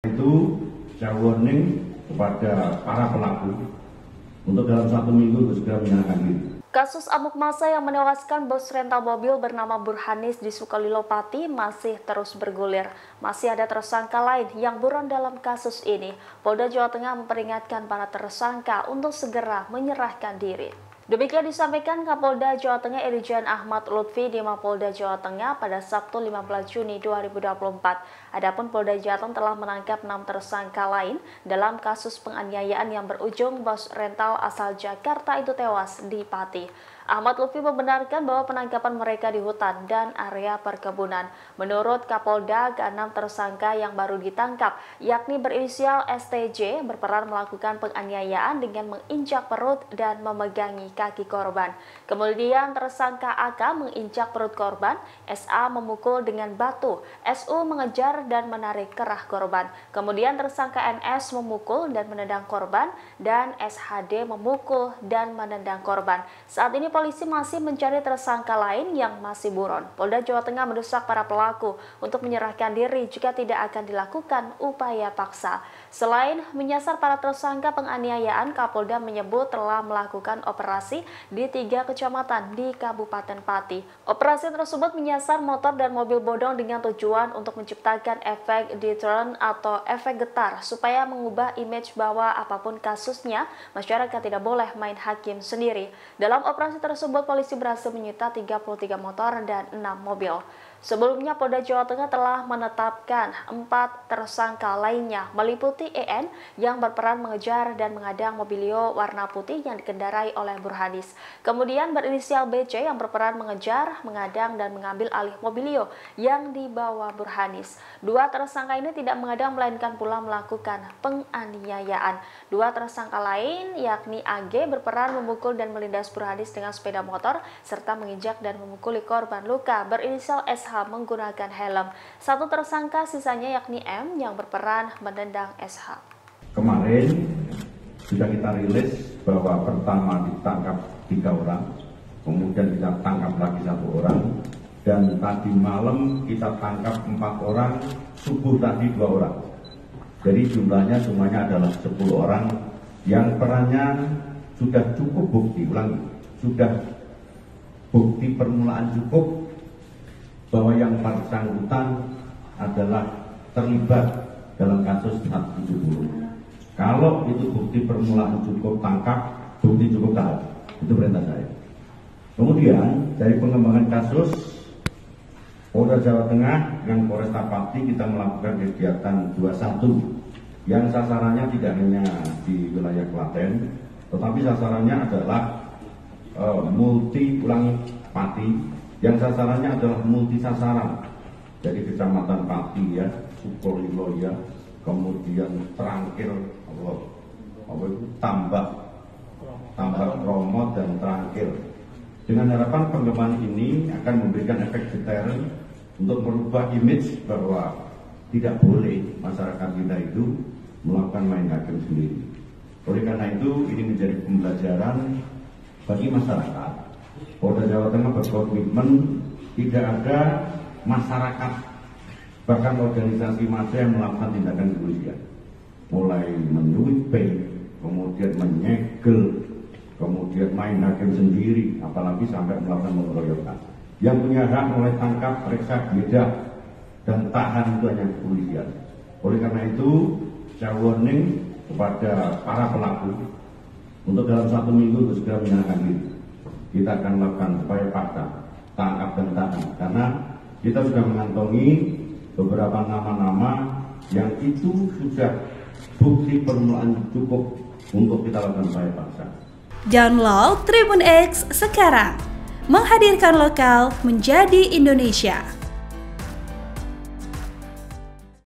Itu saya warning kepada para pelaku untuk dalam 1 minggu segera menyerahkan diri. Kasus amuk massa yang menewaskan bos rental mobil bernama Burhanis di Sukolilo Pati masih terus bergulir. Masih ada tersangka lain yang buron dalam kasus ini. Polda Jawa Tengah memperingatkan para tersangka untuk segera menyerahkan diri. Demikian disampaikan Kapolda Jawa Tengah Irjen Ahmad Lutfi di Mapolda Jawa Tengah pada Sabtu 15 Juni 2024. Adapun Polda Jateng telah menangkap 6 tersangka lain dalam kasus penganiayaan yang berujung bos rental asal Jakarta itu tewas di Pati. Ahmad Lutfi membenarkan bahwa penangkapan mereka di hutan dan area perkebunan. Menurut Kapolda, ke-6 tersangka yang baru ditangkap, yakni berinisial STJ, berperan melakukan penganiayaan dengan menginjak perut dan memegangi kaki korban. Kemudian tersangka AK menginjak perut korban, SA memukul dengan batu, SU mengejar dan menarik kerah korban. Kemudian tersangka NS memukul dan menendang korban, dan SHD memukul dan menendang korban. Saat ini polisi masih mencari tersangka lain yang masih buron. Polda Jawa Tengah mendesak para pelaku untuk menyerahkan diri jika tidak akan dilakukan upaya paksa. Selain menyasar para tersangka penganiayaan, Kapolda menyebut telah melakukan operasi di 3 kecamatan di Kabupaten Pati. Operasi tersebut menyasar motor dan mobil bodong dengan tujuan untuk menciptakan efek deterrent atau efek getar supaya mengubah image bahwa apapun kasusnya, masyarakat tidak boleh main hakim sendiri. Dalam operasi tersebut, polisi berhasil menyita 33 motor dan 6 mobil. Sebelumnya, Polda Jawa Tengah telah menetapkan 4 tersangka lainnya, meliputi EN yang berperan mengejar dan mengadang mobilio warna putih yang dikendarai oleh Burhanis. Kemudian berinisial BC yang berperan mengejar, mengadang, dan mengambil alih mobilio yang dibawa Burhanis. 2 tersangka ini tidak mengadang melainkan pula melakukan penganiayaan. 2 tersangka lain, yakni AG, berperan memukul dan melindas Burhanis dengan sepeda motor, serta menginjak dan memukuli korban luka berinisial SH menggunakan helm. 1 tersangka sisanya yakni M yang berperan menendang SH. Kemarin sudah kita rilis bahwa pertama ditangkap 3 orang, kemudian kita tangkap lagi 1 orang, dan tadi malam kita tangkap 4 orang, subuh tadi 2 orang. Jadi jumlahnya semuanya adalah 10 orang yang perannya sudah cukup bukti, sudah bukti permulaan cukup bahwa yang bersangkutan adalah terlibat dalam kasus 470. Kalau itu bukti permulaan cukup, tangkap, bukti cukup, tahan. Itu perintah saya. Kemudian dari pengembangan kasus, Polda Jawa Tengah dengan Polresta Pati kita melakukan kegiatan 21 yang sasarannya tidak hanya di wilayah Klaten, tetapi sasarannya adalah Pati, yang sasarannya adalah multi sasaran. Jadi kecamatan Pati ya, Sukolilo ya, kemudian Trangkil, Tambak Romo dan Trangkil. Dengan harapan pengembangan ini akan memberikan efek deterrent untuk merubah image bahwa tidak boleh masyarakat kita itu melakukan main hakim sendiri. Oleh karena itu ini menjadi pembelajaran bagi masyarakat. Polda Jawa Tengah berkomitmen tidak ada masyarakat, bahkan organisasi massa yang melakukan tindakan kepolisian, mulai menyuipeng, kemudian menyegel, kemudian main hakim sendiri, apalagi sampai melakukan pengeroyokan. Yang punya hak mulai tangkap, periksa, beda, dan tahan itu hanya kepolisian. Oleh karena itu, saya warning kepada para pelaku untuk dalam 1 minggu segera menyerahkan diri. Kita akan melakukan upaya paksa, tangkap dan tahan, karena kita sudah mengantongi beberapa nama-nama yang itu sudah bukti permulaan cukup untuk kita lakukan upaya paksa. Download Tribun X sekarang, menghadirkan lokal menjadi Indonesia.